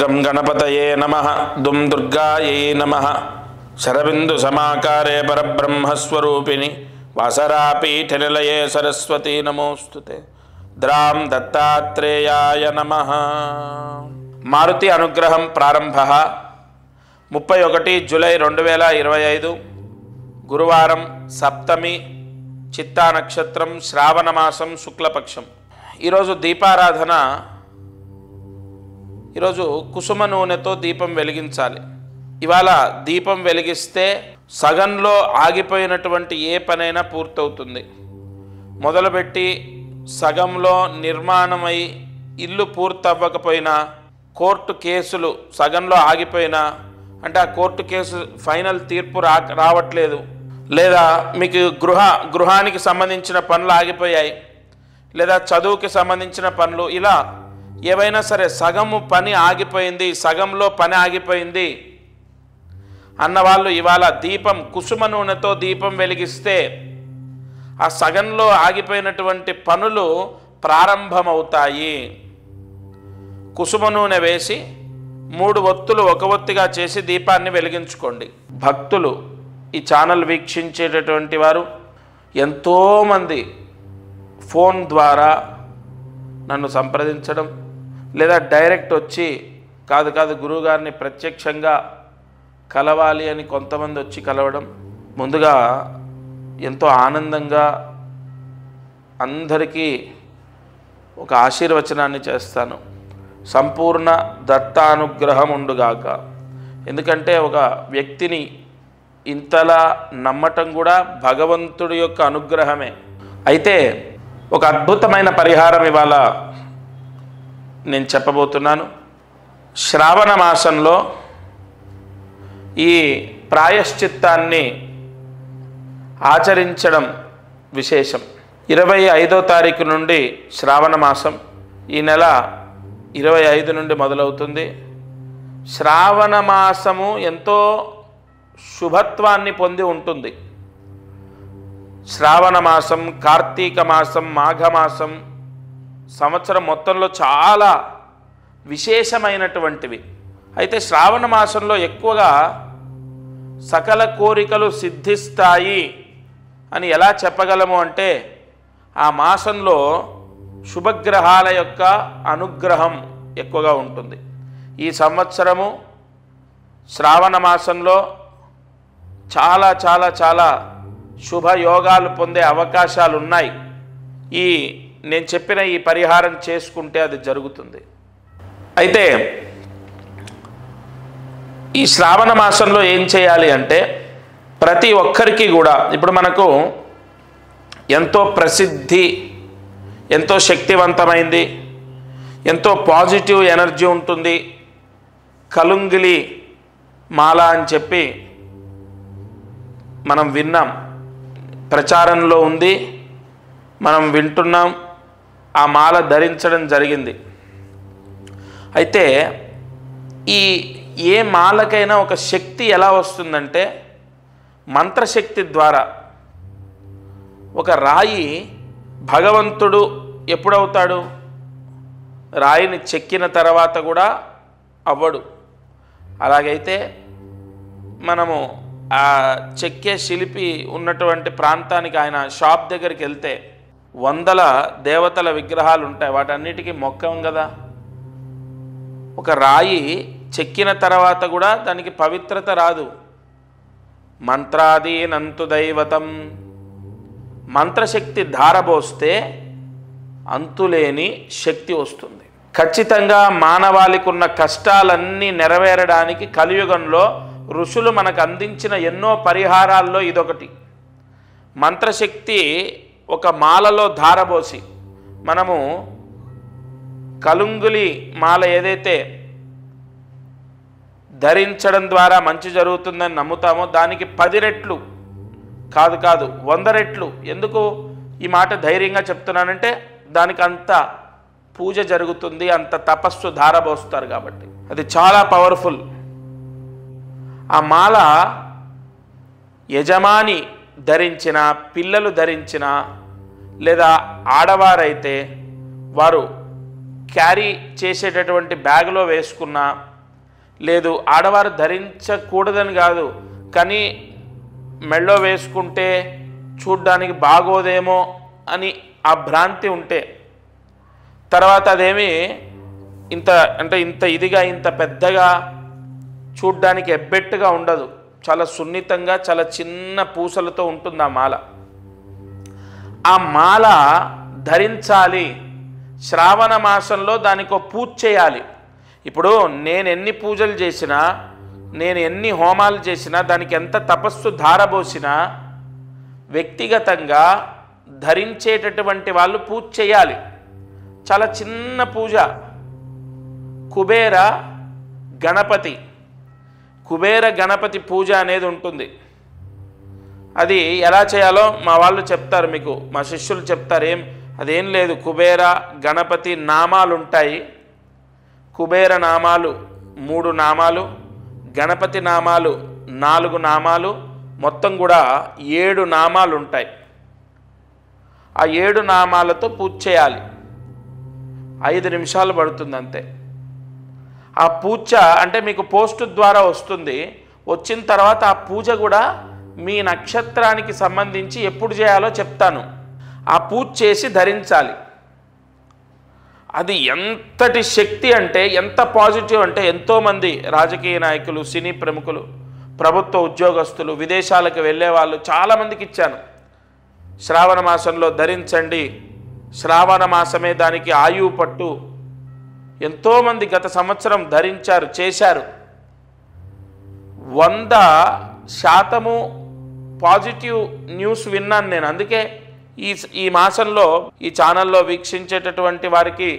గం గణపతయే నమః దుం దుర్గాయై నమః శరబిందు సమాకారే పరబ్రహ్మస్వరూపిణి వాసరాపీఠనిలయే సరస్వతీ నమోస్తుతే ద్రాం దత్తాత్రేయాయ నమః. మారుతి అనుగ్రహం ప్రారంభ 31 జూలై 2025 గురువారం సప్తమి చిత్తా నక్షత్రం శ్రావణ మాసం శుక్లపక్షం. ఈరోజు దీపారాధన. ఈరోజు కుసుమ నూనెతో దీపం వెలిగించాలి. ఇవాళ దీపం వెలిగిస్తే సగంలో ఆగిపోయినటువంటి ఏ పనైనా పూర్తవుతుంది. మొదలుపెట్టి సగంలో నిర్మాణమై ఇల్లు పూర్తవ్వకపోయినా, కోర్టు కేసులు సగంలో ఆగిపోయినా, అంటే ఆ కోర్టు కేసు ఫైనల్ తీర్పు రావట్లేదు, లేదా మీకు గృహానికి సంబంధించిన పనులు ఆగిపోయాయి, లేదా చదువుకి సంబంధించిన పనులు, ఇలా ఏవైనా సరే సగము పని ఆగిపోయింది, సగంలో పని ఆగిపోయింది అన్నవాళ్ళు ఇవాళ దీపం కుసుమ నూనెతో దీపం వెలిగిస్తే ఆ సగంలో ఆగిపోయినటువంటి పనులు ప్రారంభమవుతాయి. కుసుమ నూనె వేసి 3 ఒత్తులు ఒక ఒత్తిగా చేసి దీపాన్ని వెలిగించుకోండి. భక్తులు, ఈ ఛానల్ వీక్షించేటటువంటి వారు ఎంతోమంది ఫోన్ ద్వారా నన్ను సంప్రదించడం, లేదా డైరెక్ట్ వచ్చి కాదు గురువుగారిని ప్రత్యక్షంగా కలవాలి అని కొంతమంది వచ్చి కలవడం, ముందుగా ఎంతో ఆనందంగా అందరికీ ఒక ఆశీర్వచనాన్ని చేస్తాను. సంపూర్ణ దత్తానుగ్రహం ఉండుగాక. ఎందుకంటే ఒక వ్యక్తిని ఇంతలా నమ్మటం కూడా భగవంతుడి యొక్క అనుగ్రహమే. అయితే ఒక అద్భుతమైన పరిహారం ఇవాళ నేను చెప్పబోతున్నాను. శ్రావణ మాసంలో ఈ ప్రాయశ్చిత్తాన్ని ఆచరించడం విశేషం. 25వ తారీఖు నుండి శ్రావణ మాసం, ఈ నెల 25 నుండి మొదలవుతుంది. శ్రావణ మాసము ఎంతో శుభత్వాన్ని పొంది ఉంటుంది. శ్రావణ మాసం, కార్తీక మాసం, మాఘమాసం సంవత్సరం మొత్తంలో చాలా విశేషమైనటువంటివి. అయితే శ్రావణ మాసంలో ఎక్కువగా సకల కోరికలు సిద్ధిస్తాయి అని ఎలా చెప్పగలము అంటే, ఆ మాసంలో శుభగ్రహాల యొక్క అనుగ్రహం ఎక్కువగా ఉంటుంది. ఈ సంవత్సరము శ్రావణ మాసంలో చాలా చాలా చాలా శుభయోగాలు పొందే అవకాశాలు ఉన్నాయి. నేను చెప్పిన ఈ పరిహారం చేసుకుంటే అది జరుగుతుంది. అయితే ఈ శ్రావణ మాసంలో ఏం చేయాలి అంటే, ప్రతి ఒక్కరికి కూడా ఇప్పుడు మనకు ఎంతో ప్రసిద్ధి, ఎంతో శక్తివంతమైంది, ఎంతో పాజిటివ్ ఎనర్జీ ఉంటుంది కలుంగిలి మాల అని చెప్పి మనం విన్నాం, ప్రచారంలో ఉంది, మనం వింటున్నాం, ఆ మాల ధరించడం జరిగింది. అయితే ఏ మాలకైనా ఒక శక్తి ఎలా వస్తుందంటే, మంత్రశక్తి ద్వారా. ఒక రాయి భగవంతుడు ఎప్పుడవుతాడు? రాయిని చెక్కిన తర్వాత కూడా అవ్వడు. అలాగైతే మనము ఆ చెక్కే శిల్పి ఉన్నటువంటి ప్రాంతానికి, ఆయన షాప్ దగ్గరికి వెళ్తే 100 దేవతల విగ్రహాలు ఉంటాయి, వాటన్నిటికీ మొక్కం కదా. ఒక రాయి చెక్కిన తర్వాత కూడా దానికి పవిత్రత రాదు. మంత్రాదీనంతు దైవతం, మంత్రశక్తి ధారబోస్తే అంతులేని శక్తి వస్తుంది. ఖచ్చితంగా మానవాళికి ఉన్న కష్టాలన్నీ నెరవేరడానికి కలియుగంలో ఋషులు మనకు అందించిన ఎన్నో పరిహారాల్లో ఇదొకటి. మంత్రశక్తి ఒక మాలలో ధారబోసి, మనము కలుంగులి మాల ఏదైతే ధరించడం ద్వారా మంచి జరుగుతుందని నమ్ముతామో, దానికి 10 రెట్లు కాదు 100 రెట్లు. ఎందుకు ఈ మాట ధైర్యంగా చెప్తున్నానంటే, దానికి అంత పూజ జరుగుతుంది, అంత తపస్సు ధారబోస్తారు కాబట్టి. అది చాలా పవర్ఫుల్. ఆ మాల యజమాని ధరించిన, పిల్లలు ధరించిన, లేదా ఆడవారైతే వారు క్యారీ చేసేటటువంటి బ్యాగ్లో వేసుకున్న లేదు ఆడవారు ధరించకూడదని కాదు, కానీ మెళ్ళో వేసుకుంటే చూడ్డానికి బాగోదేమో అని ఆ భ్రాంతి ఉంటే, తర్వాత అదేమి ఇంత అంటే ఇంత ఇదిగా ఇంత పెద్దగా చూడ్డానికి ఎబ్బెట్టుగా ఉండదు, చాలా సున్నితంగా చాలా చిన్న పూసలతో ఉంటుంది ఆ మాల. ఆ మాల ధరించాలి. శ్రావణ మాసంలో దానికి పూజ చేయాలి. ఇప్పుడు నేను ఎన్ని పూజలు చేసినా, నేను ఎన్ని హోమాలు చేసినా, దానికి ఎంత తపస్సు ధారబోసినా వ్యక్తిగతంగా ధరించేటటువంటి వాళ్ళు పూజ చేయాలి. చాలా చిన్న పూజ. కుబేర గణపతి పూజ అనేది ఉంటుంది. అది ఎలా చేయాలో మా వాళ్ళు చెప్తారు, మీకు మా శిష్యులు చెప్తారు. అదేం లేదు, కుబేర గణపతి నామాలు ఉంటాయి. కుబేర నామాలు 3 నామాలు, గణపతి నామాలు 4 నామాలు, మొత్తం కూడా 7 నామాలు ఉంటాయి. ఆ 7 నామాలతో పూజ చేయాలి. 5 నిమిషాలు పడుతుంది అంతే. ఆ పూజ అంటే మీకు పోస్ట్ ద్వారా వస్తుంది. వచ్చిన తర్వాత ఆ పూజ కూడా మీ నక్షత్రానికి సంబంధించి ఎప్పుడు చేయాలో చెప్తాను. ఆ పూజ చేసి ధరించాలి. అది ఎంతటి శక్తి అంటే, ఎంత పాజిటివ్ అంటే, ఎంతోమంది రాజకీయ నాయకులు, సినీ ప్రముఖులు, ప్రభుత్వ ఉద్యోగస్తులు, విదేశాలకు వెళ్ళే వాళ్ళు చాలామందికి ఇచ్చాను. శ్రావణ మాసంలో ధరించండి, శ్రావణ మాసమే దానికి ఆయువు పట్టు. ఎంతోమంది గత సంవత్సరం ధరించారు, చేశారు. 100% పాజిటివ్ న్యూస్ విన్నాను నేను. అందుకే ఈ మాసంలో ఈ ఛానల్లో వీక్షించేటటువంటి వారికి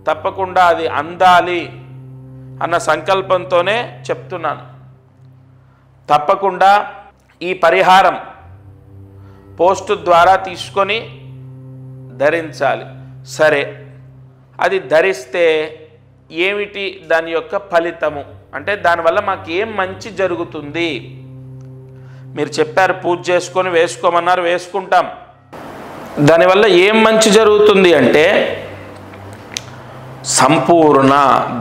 తప్పకుండా అది అందాలి అన్న సంకల్పంతోనే చెప్తున్నాను. తప్పకుండా ఈ పరిహారం పోస్టు ద్వారా తీసుకొని ధరించాలి. సరే, అది ధరిస్తే ఏమిటి దాని యొక్క ఫలితము అంటే, దానివల్ల మాకు ఏం మంచి జరుగుతుంది? మీరు చెప్పారు పూజ చేసుకొని వేసుకోమన్నారు, వేసుకుంటాం. దానివల్ల ఏం మంచి జరుగుతుంది అంటే, సంపూర్ణ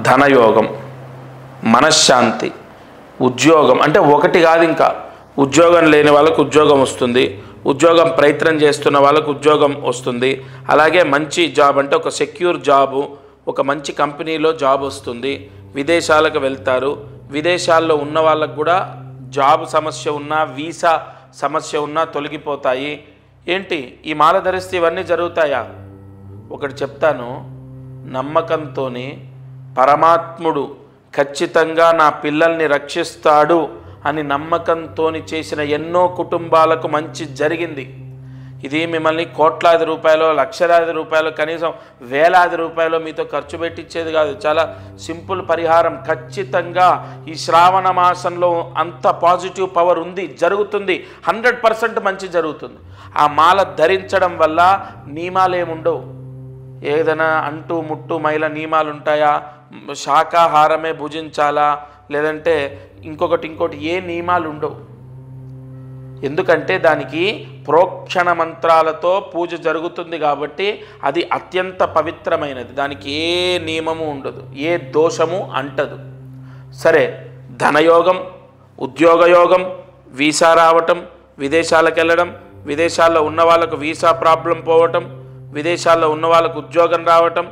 ధనయోగం, మనశ్శాంతి, ఉద్యోగం. అంటే ఒకటి కాదు, ఇంకా ఉద్యోగం లేని వాళ్ళకు ఉద్యోగం వస్తుంది, ఉద్యోగం ప్రయత్నం చేస్తున్న వాళ్ళకు ఉద్యోగం వస్తుంది. అలాగే మంచి జాబ్ అంటే ఒక సెక్యూర్ జాబు, ఒక మంచి కంపెనీలో జాబ్ వస్తుంది. విదేశాలకు వెళ్తారు. విదేశాల్లో ఉన్న వాళ్ళకు కూడా జాబ్ సమస్య ఉన్నా, వీసా సమస్య ఉన్నా తొలగిపోతాయి. ఏంటి ఈ మాల ధరిస్తే ఇవన్నీ జరుగుతాయా? ఒకటి చెప్తాను, నమ్మకంతో పరమాత్ముడు ఖచ్చితంగా నా పిల్లల్ని రక్షిస్తాడు అని నమ్మకంతో చేసిన ఎన్నో కుటుంబాలకు మంచి జరిగింది. ఇది మిమ్మల్ని కోట్లాది రూపాయలు, లక్షలాది రూపాయలు, కనీసం వేలాది రూపాయలు మీతో ఖర్చు పెట్టించేది కాదు. చాలా సింపుల్ పరిహారం. ఖచ్చితంగా ఈ శ్రావణ మాసంలో అంత పాజిటివ్ పవర్ ఉంది, జరుగుతుంది. 100% మంచి జరుగుతుంది. ఆ మాల ధరించడం వల్ల నియమాలు ఏముండవు. ఏదైనా అంటూ ముట్టు మైల నియమాలు ఉంటాయా? శాకాహారమే భుజించాలా, లేదంటే ఇంకోటి ఏ నియమాలు ఉండవు. ఎందుకంటే దానికి ప్రోక్షణ మంత్రాలతో పూజ జరుగుతుంది కాబట్టి అది అత్యంత పవిత్రమైనది. దానికి ఏ నియమము ఉండదు, ఏ దోషము అంటదు. సరే, ధనయోగం, ఉద్యోగయోగం, వీసా రావటం, విదేశాలకు వెళ్ళడం, విదేశాల్లో ఉన్న వాళ్ళకు వీసా ప్రాబ్లం పోవటం, విదేశాల్లో ఉన్న వాళ్ళకు ఉద్యోగం రావటం,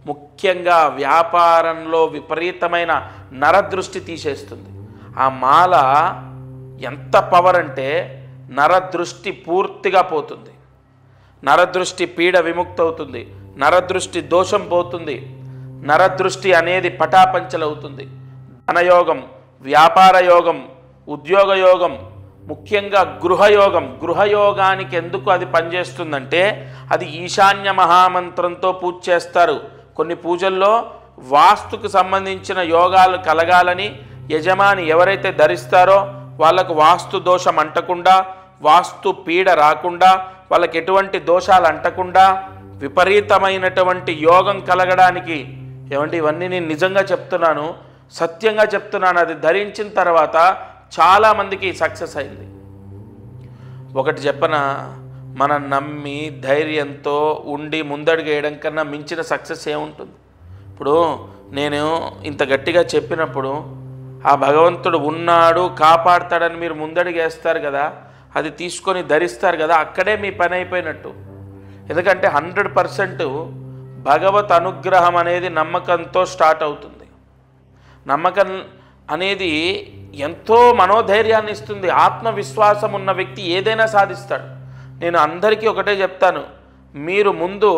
ముఖ్యంగా వ్యాపారంలో విపరీతమైన నరదృష్టి తీసేస్తుంది. ఆ మాల ఎంత పవర్ అంటే, నరదృష్టి పూర్తిగా పోతుంది. నరదృష్టి పీడ విముక్తవుతుంది. నరదృష్టి దోషం పోతుంది. నరదృష్టి అనేది పటాపంచలవుతుంది. ధనయోగం, వ్యాపార యోగం, ఉద్యోగ యోగం, ముఖ్యంగా గృహయోగం. గృహయోగానికి ఎందుకు అది పనిచేస్తుందంటే, అది ఈశాన్య మహామంత్రంతో పూజ చేస్తారు. కొన్ని పూజల్లో వాస్తుకు సంబంధించిన యోగాలు కలగాలని యజమాని ఎవరైతే ధరిస్తారో వాళ్ళకు వాస్తు దోషం అంటకుండా, వాస్తు పీడ రాకుండా, వాళ్ళకి ఎటువంటి దోషాలు అంటకుండా విపరీతమైనటువంటి యోగం కలగడానికి, ఏమంటే ఇవన్నీ నేను నిజంగా చెప్తున్నాను, సత్యంగా చెప్తున్నాను. అది ధరించిన తర్వాత చాలామందికి సక్సెస్ అయింది. ఒకటి చెప్పన, మనం నమ్మి ధైర్యంతో ఉండి ముందడుగు వేయడం కన్నా మించిన సక్సెస్ ఏముంటుంది? ఇప్పుడు నేను ఇంత గట్టిగా చెప్పినప్పుడు ఆ భగవంతుడు ఉన్నాడు కాపాడతాడని మీరు ముందడుగేస్తారు కదా, అది తీసుకొని ధరిస్తారు కదా, అక్కడే మీ పని అయిపోయినట్టు. ఎందుకంటే 100% భగవత్ అనుగ్రహం అనేది నమ్మకంతో స్టార్ట్ అవుతుంది. నమ్మకం అనేది ఎంతో మనోధైర్యాన్ని ఇస్తుంది. ఆత్మవిశ్వాసం ఉన్న వ్యక్తి ఏదైనా సాధిస్తాడు. నేను అందరికీ ఒకటే చెప్తాను, మీరు ముందు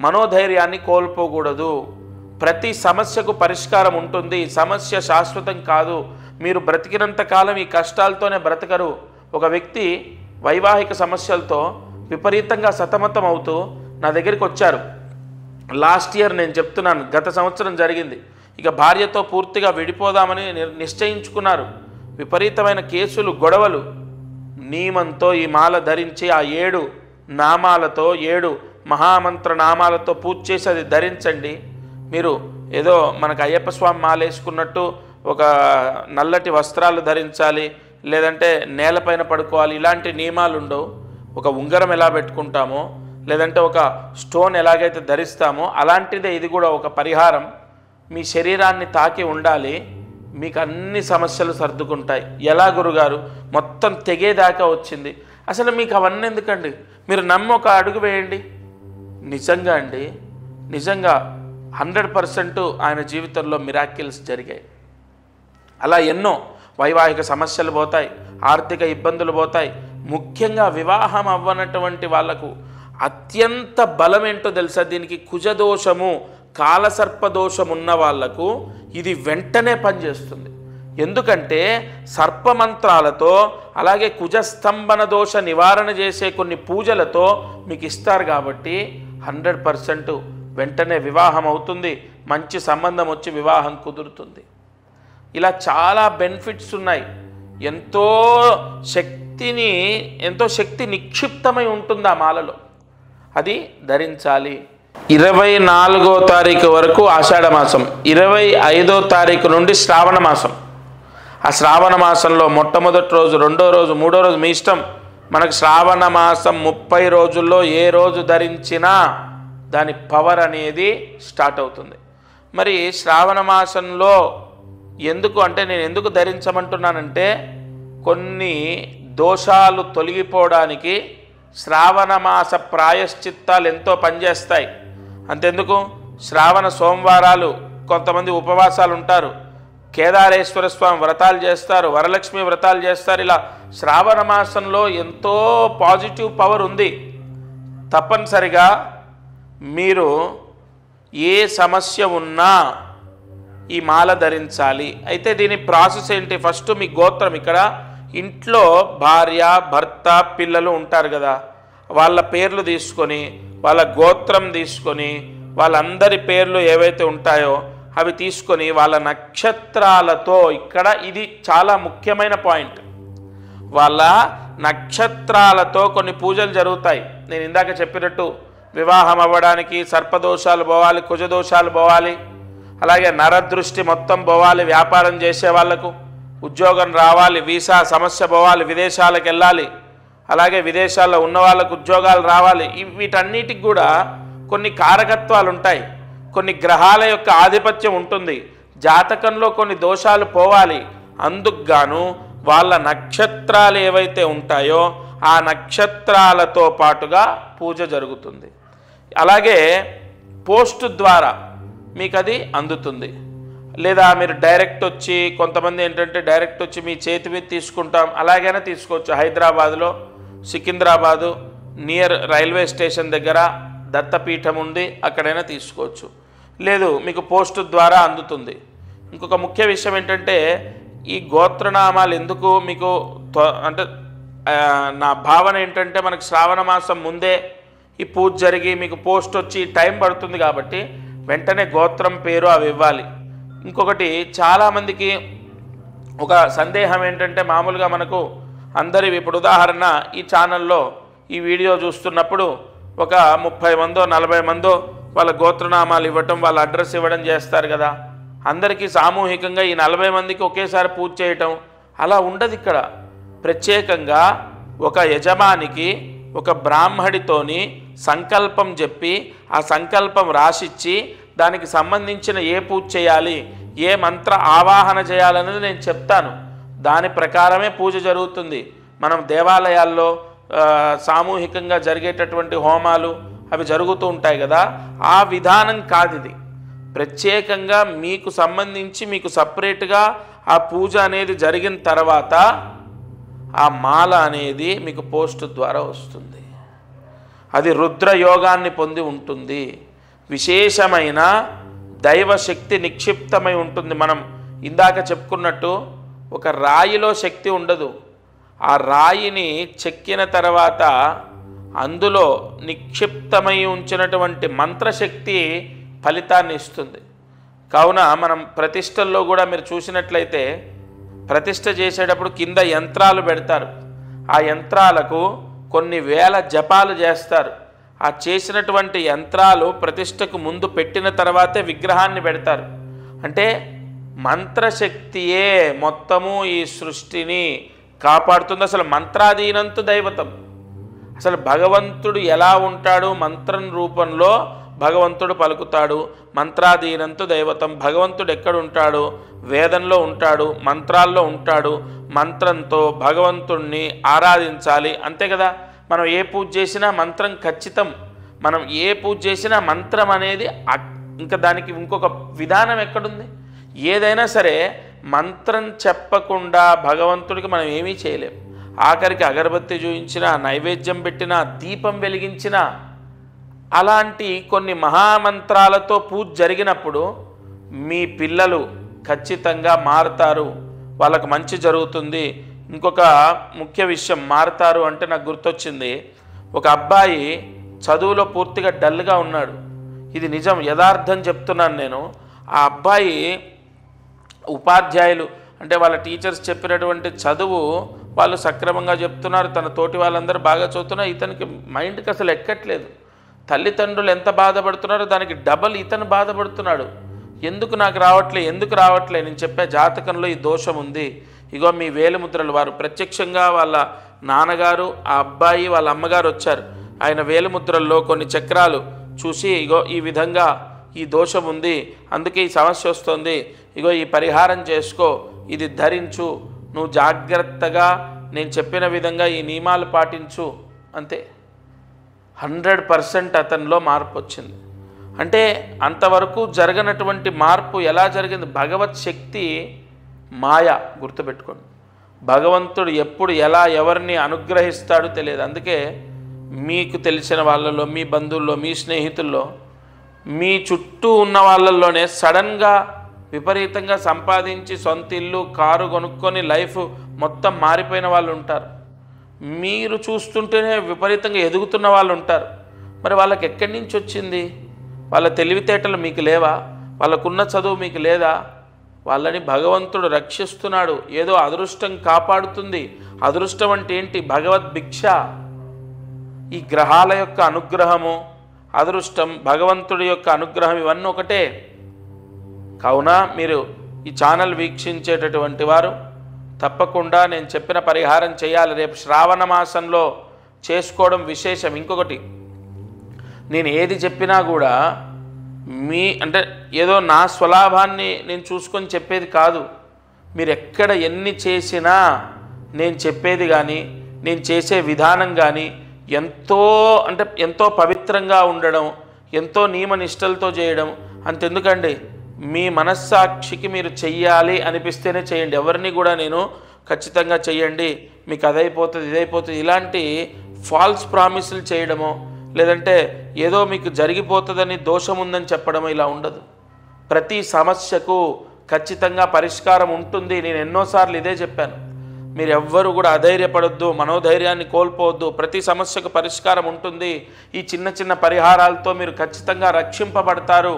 మనోధైర్యాన్ని కోల్పోకూడదు. ప్రతి సమస్యకు పరిష్కారం ఉంటుంది. సమస్య శాశ్వతం కాదు. మీరు బ్రతికినంత కాలం ఈ కష్టాలతోనే బ్రతకరు. ఒక వ్యక్తి వైవాహిక సమస్యలతో విపరీతంగా సతమతం అవుతూ నా దగ్గరికి వచ్చారు. లాస్ట్ ఇయర్ నేను చెప్తున్నాను, గత సంవత్సరం జరిగింది. ఇక భార్యతో పూర్తిగా విడిపోదామని నిశ్చయించుకున్నారు. విపరీతమైన కేసులు, గొడవలు. నియమంతో ఈ మాల ధరించి ఆ 7 నామాలతో 7 మహామంత్ర నామాలతో పూజ చేసి అది ధరించండి. మీరు ఏదో మనకు అయ్యప్ప స్వామి మాల వేసుకున్నట్టు ఒక నల్లటి వస్త్రాలు ధరించాలి, లేదంటే నేలపైన పడుకోవాలి, ఇలాంటి నియమాలు ఉండవు. ఒక ఉంగరం ఎలా పెట్టుకుంటామో, లేదంటే ఒక స్టోన్ ఎలాగైతే ధరిస్తామో అలాంటిదే ఇది కూడా ఒక పరిహారం. మీ శరీరాన్ని తాకి ఉండాలి, మీకు అన్ని సమస్యలు సర్దుకుంటాయి. ఎలా గురుగారు, మొత్తం తెగేదాకా వచ్చింది. అసలు మీకు అవన్నీ ఎందుకండి, మీరు నమ్మి ఒక అడుగు వేయండి. నిజంగా అండి, నిజంగా 100% ఆయన జీవితంలో మిరాకిల్స్ జరిగాయి. అలా ఎన్నో వైవాహిక సమస్యలు పోతాయి, ఆర్థిక ఇబ్బందులు పోతాయి. ముఖ్యంగా వివాహం అవ్వనటువంటి వాళ్లకు అత్యంత బలం ఏంటో తెలుసా, దీనికి కుజదోషము, కాలసర్పదోషం ఉన్న వాళ్లకు ఇది వెంటనే పనిచేస్తుంది. ఎందుకంటే సర్పమంత్రాలతో అలాగే కుజస్తంభన దోష నివారణ చేసే కొన్ని పూజలతో మీకు ఇస్తారు. కాబట్టి 100% వెంటనే వివాహం అవుతుంది, మంచి సంబంధం వచ్చి వివాహం కుదురుతుంది. ఇలా చాలా బెనిఫిట్స్ ఉన్నాయి. ఎంతో శక్తి నిక్షిప్తమై ఉంటుంది ఆ మాలలో. అది ధరించాలి. 24వ తారీఖు వరకు ఆషాఢ మాసం, 25వ తారీఖు నుండి శ్రావణ మాసం. ఆ శ్రావణ మాసంలో మొట్టమొదటి రోజు, రెండో రోజు, మూడో రోజు మీ ఇష్టం. మనకు శ్రావణ మాసం 30 రోజుల్లో ఏ రోజు ధరించినా దాని పవర్ అనేది స్టార్ట్ అవుతుంది. మరి శ్రావణ మాసంలో ఎందుకు అంటే, నేను ఎందుకు ధరించమంటున్నానంటే, కొన్ని దోషాలు తొలగిపోవడానికి శ్రావణ మాస ప్రాయశ్చిత్తాలు ఎంతో పనిచేస్తాయి. అంతెందుకు, శ్రావణ సోమవారాలు కొంతమంది ఉపవాసాలు ఉంటారు, కేదారేశ్వర స్వామి వ్రతాలు చేస్తారు, వరలక్ష్మి వ్రతాలు చేస్తారు. ఇలా శ్రావణ మాసంలో ఎంతో పాజిటివ్ పవర్ ఉంది. తప్పనిసరిగా మీరు ఏ సమస్య ఉన్నా ఈ మాల ధరించాలి. అయితే దీని ప్రాసెస్ ఏంటి, ఫస్ట్ మీ గోత్రం, ఇక్కడ ఇంట్లో భార్య, భర్త, పిల్లలు ఉంటారు కదా, వాళ్ళ పేర్లు తీసుకొని, వాళ్ళ గోత్రం తీసుకొని, వాళ్ళందరి పేర్లు ఏవైతే ఉంటాయో అవి తీసుకొని వాళ్ళ నక్షత్రాలతో, ఇక్కడ ఇది చాలా ముఖ్యమైన పాయింట్, వాళ్ళ నక్షత్రాలతో కొన్ని పూజలు జరుగుతాయి. నేను ఇందాక చెప్పినట్టు వివాహం అవ్వడానికి సర్పదోషాలు పోవాలి, కుజదోషాలు పోవాలి, అలాగే నరదృష్టి మొత్తం పోవాలి, వ్యాపారం చేసే వాళ్లకు ఉద్యోగం రావాలి, వీసా సమస్య పోవాలి, విదేశాలకు వెళ్ళాలి, అలాగే విదేశాల్లో ఉన్న వాళ్ళకు ఉద్యోగాలు రావాలి. వీటన్నిటికి కూడా కొన్ని కారకత్వాలు ఉంటాయి, కొన్ని గ్రహాల యొక్క ఆధిపత్యం ఉంటుంది. జాతకంలో కొన్ని దోషాలు పోవాలి. అందుకు గాను వాళ్ళ నక్షత్రాలు ఏవైతే ఉంటాయో ఆ నక్షత్రాలతో పాటుగా పూజ జరుగుతుంది. అలాగే పోస్ట్ ద్వారా మీకు అది అందుతుంది. లేదా మీరు డైరెక్ట్ వచ్చి, కొంతమంది ఏంటంటే డైరెక్ట్ వచ్చి మీ చేతి మీద తీసుకుంటాం, అలాగైనా తీసుకోవచ్చు. హైదరాబాద్లో సికింద్రాబాదు నియర్ రైల్వే స్టేషన్ దగ్గర దత్తపీఠం ఉంది, అక్కడైనా తీసుకోవచ్చు. లేదు మీకు పోస్ట్ ద్వారా అందుతుంది. ఇంకొక ముఖ్య విషయం ఏంటంటే, ఈ గోత్రనామాలు ఎందుకు మీకు అంటే నా భావన ఏంటంటే, మనకు శ్రావణ మాసం ముందే ఈ పూజ జరిగి మీకు పోస్ట్ వచ్చి టైం పడుతుంది కాబట్టి వెంటనే గోత్రం, పేరు అవి ఇవ్వాలి. ఇంకొకటి, చాలామందికి ఒక సందేహం ఏంటంటే, మామూలుగా మనకు అందరి, ఇప్పుడు ఉదాహరణ ఈ ఛానల్లో ఈ వీడియో చూస్తున్నప్పుడు ఒక 30 మందో 40 మందో వాళ్ళ గోత్రనామాలు ఇవ్వటం, వాళ్ళ అడ్రస్ ఇవ్వడం చేస్తారు కదా. అందరికీ సామూహికంగా ఈ 40 మందికి ఒకేసారి పూజ చేయటం అలా ఉండదు. ఇక్కడ ప్రత్యేకంగా ఒక యజమానికి ఒక బ్రాహ్మడితోని సంకల్పం చెప్పి ఆ సంకల్పం రాసిచ్చి దానికి సంబంధించిన ఏ పూజ చేయాలి, ఏ మంత్ర ఆవాహన చేయాలనేది నేను చెప్తాను. దాని ప్రకారమే పూజ జరుగుతుంది. మనం దేవాలయాల్లో సామూహికంగా జరిగేటటువంటి హోమాలు అవి జరుగుతూ ఉంటాయి కదా, ఆ విధానం కాదు ఇది. ప్రత్యేకంగా మీకు సంబంధించి మీకు సపరేట్గా ఆ పూజ అనేది జరిగిన తర్వాత ఆ మాల అనేది మీకు పోస్ట్ ద్వారా వస్తుంది. అది రుద్రయోగాన్ని పొంది ఉంటుంది. విశేషమైన దైవశక్తి నిక్షిప్తమై ఉంటుంది. మనం ఇందాక చెప్పుకున్నట్టు ఒక రాయిలో శక్తి ఉండదు. ఆ రాయిని చెక్కిన తర్వాత అందులో నిక్షిప్తమై ఉంచినటువంటి మంత్రశక్తి ఫలితాన్ని ఇస్తుంది. కావున మనం ప్రతిష్టల్లో కూడా మీరు చూసినట్లయితే ప్రతిష్ట చేసేటప్పుడు కింద యంత్రాలు పెడతారు. ఆ యంత్రాలకు కొన్ని వేల జపాలు చేస్తారు. ఆ చేసినటువంటి యంత్రాలు ప్రతిష్టకు ముందు పెట్టిన తర్వాతే విగ్రహాన్ని పెడతారు. అంటే మంత్రశక్తియే మొత్తము ఈ సృష్టిని కాపాడుతుంది. అసలు మంత్రాధీనంతు దైవతం. అసలు భగవంతుడు ఎలా ఉంటాడు? మంత్రం రూపంలో భగవంతుడు పలుకుతాడు. మంత్రాధీనంతు దైవతం. భగవంతుడు ఎక్కడుంటాడు? వేదంలో ఉంటాడు, మంత్రాల్లో ఉంటాడు. మంత్రంతో భగవంతుణ్ణి ఆరాధించాలి, అంతే కదా. మనం ఏ పూజ చేసినా మంత్రం ఖచ్చితం. మనం ఏ పూజ చేసినా మంత్రం అనేది ఇంకా దానికి ఇంకొక విధానం ఎక్కడుంది? ఏదైనా సరే మంత్రం చెప్పకుండా భగవంతుడికి మనం ఏమీ చేయలేం. ఆఖరికి అగరబత్తి చూయించినా, నైవేద్యం పెట్టినా, దీపం వెలిగించినా, అలాంటి కొన్ని మహామంత్రాలతో పూజ జరిగినప్పుడు మీ పిల్లలు ఖచ్చితంగా మారుతారు, వాళ్ళకు మంచి జరుగుతుంది. ఇంకొక ముఖ్య విషయం, మారుతారు అంటే నాకు గుర్తొచ్చింది. ఒక అబ్బాయి చదువులో పూర్తిగా డల్గా ఉన్నాడు. ఇది నిజం, యథార్థం చెప్తున్నాను నేను. ఆ అబ్బాయి ఉపాధ్యాయులు అంటే వాళ్ళ టీచర్స్ చెప్పినటువంటి చదువు వాళ్ళు సక్రమంగా చెప్తున్నారు, తన తోటి వాళ్ళందరూ బాగా చదువుతున్నారు. ఇతనికి మైండ్కి అసలు ఎక్కట్లేదు. తల్లిదండ్రులు ఎంత బాధపడుతున్నారో దానికి డబల్ ఇతను బాధపడుతున్నాడు. ఎందుకు నాకు రావట్లే, ఎందుకు రావట్లే? నేను చెప్పే జాతకంలో ఈ దోషం ఉంది. ఇగో మీ వేలిముద్రలు. వారు ప్రత్యక్షంగా వాళ్ళ నాన్నగారు, ఆ అబ్బాయి, వాళ్ళ అమ్మగారు వచ్చారు. ఆయన వేలిముద్రల్లో కొన్ని చక్రాలు చూసి, ఇగో ఈ విధంగా ఈ దోషం ఉంది, అందుకే ఈ సమస్య వస్తుంది, ఇగో ఈ పరిహారం చేసుకో, ఇది ధరించు, నువ్వు జాగ్రత్తగా నేను చెప్పిన విధంగా ఈ నియమాలు పాటించు, అంతే. 100% అతనిలో మార్పు వచ్చింది. అంటే అంతవరకు జరగనటువంటి మార్పు ఎలా జరిగింది? భగవత్ శక్తి మాయ, గుర్తుపెట్టుకోండి. భగవంతుడు ఎప్పుడు ఎలా ఎవరిని అనుగ్రహిస్తాడో తెలియదు. అందుకే మీకు తెలిసిన వాళ్ళలో, మీ బంధువుల్లో, మీ స్నేహితుల్లో, మీ చుట్టూ ఉన్న వాళ్ళల్లోనే సడన్గా విపరీతంగా సంపాదించి సొంత ఇల్లు, కారు కొనుక్కొని లైఫ్ మొత్తం మారిపోయిన వాళ్ళు ఉంటారు. మీరు చూస్తుంటేనే విపరీతంగా ఎదుగుతున్న వాళ్ళు ఉంటారు. మరి వాళ్ళకి ఎక్కడి నుంచి వచ్చింది? వాళ్ళ తెలివితేటలు మీకు లేవా? వాళ్ళకున్న చదువు మీకు లేదా? వాళ్ళని భగవంతుడు రక్షిస్తున్నాడు. ఏదో అదృష్టం కాపాడుతుంది. అదృష్టం అంటే ఏంటి? భగవద్భిక్ష. ఈ గ్రహాల యొక్క అనుగ్రహము, అదృష్టం, భగవంతుడి యొక్క అనుగ్రహం ఇవన్నీ ఒకటే. కావున మీరు ఈ ఛానల్ వీక్షించేటటువంటి వారు తప్పకుండా నేను చెప్పిన పరిహారం చేయాలి. రేపు శ్రావణ మాసంలో చేసుకోవడం విశేషం. ఇంకొకటి, నేను ఏది చెప్పినా కూడా అంటే ఏదో నా స్వలాభాన్ని నేను చూసుకొని చెప్పేది కాదు. మీరు ఎక్కడ ఎన్ని చేసినా నేను చెప్పేది కానీ, నేను చేసే విధానం కానీ ఎంతో పవిత్రంగా ఉండడం, ఎంతో నియమనిష్టలతో చేయడం. అంతెందుకండి, మీ మనస్సాక్షికి మీరు చెయ్యాలి అనిపిస్తేనే చేయండి. ఎవరిని కూడా నేను ఖచ్చితంగా చెయ్యండి, మీకు అదైపోతుంది, ఇదైపోతుంది, ఇలాంటి ఫాల్స్ ప్రామిసులు చేయడమో, లేదంటే ఏదో మీకు జరిగిపోతుందని, దోషం ఉందని చెప్పడమో ఇలా ఉండదు. ప్రతి సమస్యకు ఖచ్చితంగా పరిష్కారం ఉంటుంది. నేను ఎన్నోసార్లు ఇదే చెప్పాను. మీరు ఎవ్వరు కూడా అధైర్యపడొద్దు, మనోధైర్యాన్ని కోల్పోవద్దు. ప్రతి సమస్యకు పరిష్కారం ఉంటుంది. ఈ చిన్న చిన్న పరిహారాలతో మీరు ఖచ్చితంగా రక్షింపబడతారు.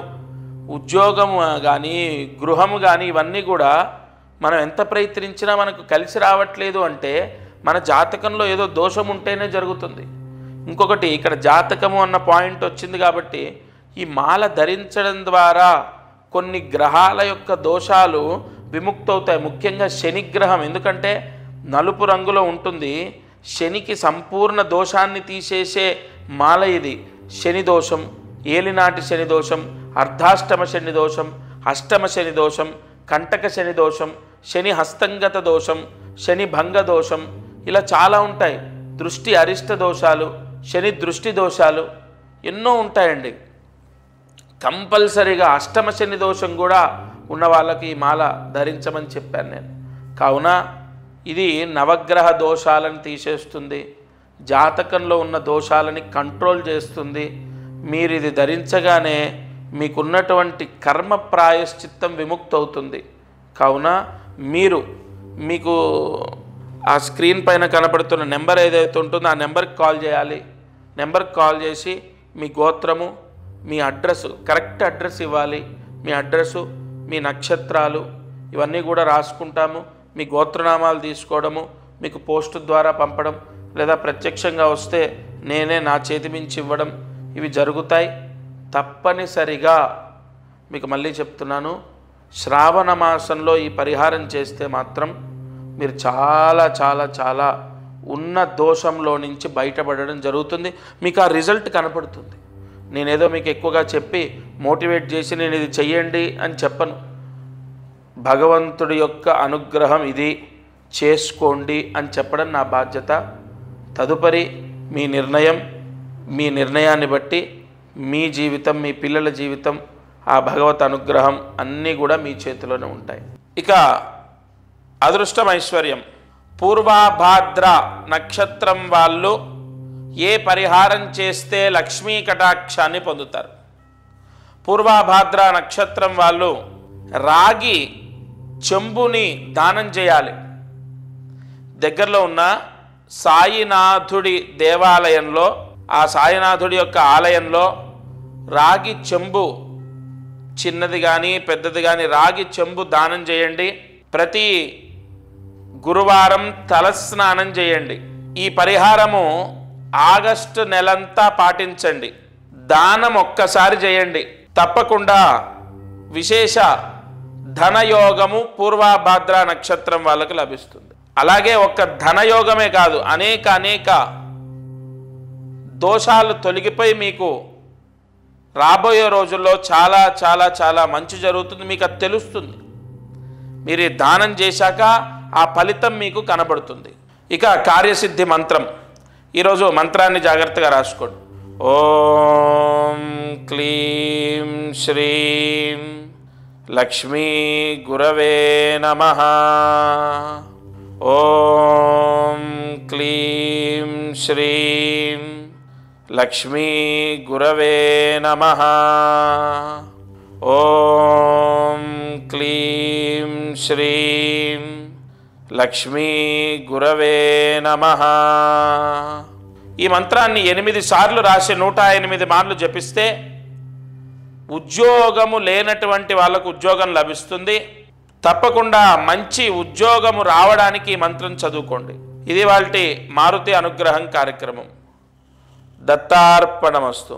ఉద్యోగం కానీ, గృహము కానీ, ఇవన్నీ కూడా మనం ఎంత ప్రయత్నించినా మనకు కలిసి రావట్లేదు అంటే మన జాతకంలో ఏదో దోషం ఉంటేనే జరుగుతుంది. ఇంకొకటి, ఇక్కడ జాతకము అన్న పాయింట్ వచ్చింది కాబట్టి ఈ మాల ధరించడం ద్వారా కొన్ని గ్రహాల యొక్క దోషాలు విముక్తవుతాయి. ముఖ్యంగా శనిగ్రహం, ఎందుకంటే నలుపు రంగులో ఉంటుంది. శనికి సంపూర్ణ దోషాన్ని తీసేసే మాల ఇది. శని దోషం, ఏలినాటి శని దోషం, అర్ధాష్టమ శని దోషం, అష్టమ శని దోషం, కంటక శని దోషం, శని హస్తంగత దోషం, శని భంగ దోషం, ఇలా చాలా ఉంటాయి. దృష్టి అరిష్ట దోషాలు, శని దృష్టి దోషాలు ఎన్నో ఉంటాయండి. కంపల్సరీగా అష్టమ శని దోషం కూడా ఉన్న వాళ్ళకి ఈ మాల ధరించమని చెప్పాను నేను. కావున ఇది నవగ్రహ దోషాలను తీసేస్తుంది, జాతకంలో ఉన్న దోషాలని కంట్రోల్ చేస్తుంది. మీరు ఇది ధరించగానే మీకున్నటువంటి కర్మ ప్రాయశ్చిత్తం విముక్తి అవుతుంది. కావున మీకు ఆ స్క్రీన్ పైన కనపడుతున్న నెంబర్ ఏదైతే ఉంటుందో ఆ నెంబర్కి కాల్ చేయాలి. నెంబర్కి కాల్ చేసి మీ గోత్రము, మీ అడ్రస్, కరెక్ట్ అడ్రస్ ఇవ్వాలి. మీ అడ్రస్సు, మీ నక్షత్రాలు ఇవన్నీ కూడా రాసుకుంటాము. మీ గోత్రనామాలు తీసుకోవడము, మీకు పోస్టు ద్వారా పంపడం, లేదా ప్రత్యక్షంగా వస్తే నేనే నా చేతి మించి ఇవ్వడం, ఇవి జరుగుతాయి. తప్పనిసరిగా మీకు మళ్ళీ చెప్తున్నాను, శ్రావణ మాసంలో ఈ పరిహారం చేస్తే మాత్రం మీరు చాలా చాలా చాలా ఉన్న దోషంలో నుంచి బయటపడడం జరుగుతుంది. మీకు ఆ రిజల్ట్ కనపడుతుంది. నేనేదో మీకు ఎక్కువగా చెప్పి మోటివేట్ చేసి నేను ఇది చెయ్యండి అని చెప్పను. భగవంతుడి యొక్క అనుగ్రహం ఇది, చేసుకోండి అని చెప్పడం నా బాధ్యత. తదుపరి మీ నిర్ణయం, మీ నిర్ణయాన్ని బట్టి మీ జీవితం, మీ పిల్లల జీవితం, ఆ భగవత్ అనుగ్రహం అన్నీ కూడా మీ చేతిలోనే ఉంటాయి. ఇక అదృష్టం, ఐశ్వర్యం. పూర్వభాద్ర నక్షత్రం వాళ్ళు ఏ పరిహారం చేస్తే లక్ష్మీ కటాక్షాన్ని పొందుతారు? పూర్వభాద్ర నక్షత్రం వాళ్ళు రాగి చెంబుని దానం చేయాలి. దగ్గరలో ఉన్న సాయినాథుడి దేవాలయంలో, ఆ సాయినాథుడి యొక్క ఆలయంలో రాగి చెంబు, చిన్నది కానీ పెద్దది కానీ రాగి చెంబు దానం చేయండి. ప్రతి గురువారం తలస్నానం చేయండి. ఈ పరిహారము ఆగస్టు నెలంతా పాటించండి. దానం ఒక్కసారి చేయండి. తప్పకుండా విశేష ధనయోగము పూర్వభాద్ర నక్షత్రం వాళ్ళకు లభిస్తుంది. అలాగే ఒక్క ధనయోగమే కాదు, అనేక దోషాలు తొలగిపోయి మీకు రాబోయే రోజుల్లో చాలా చాలా చాలా మంచి జరుగుతుంది. మీకు అది తెలుస్తుంది. మీరు దానం చేశాక ఆ ఫలితం మీకు కనబడుతుంది. ఇక కార్యసిద్ధి మంత్రం. ఈరోజు మంత్రాన్ని జాగ్రత్తగా రాసుకోండి. ఓం క్లీం శ్రీం లక్ష్మీ గురవే నమః. ఓం క్లీం శ్రీం లక్ష్మీ గురవే నమః. ఓం క్లీం శ్రీం లక్ష్మీ గురవే నమః. ఈ మంత్రాన్ని 8 సార్లు రాసి 108 మార్లు జపిస్తే ఉద్యోగము లేనటువంటి వాళ్ళకు ఉద్యోగం లభిస్తుంది. తప్పకుండా మంచి ఉద్యోగము రావడానికి ఈ మంత్రం చదువుకోండి. ఇది వాల్టి మారుతి అనుగ్రహం కార్యక్రమం. దత్తార్పణమస్తు.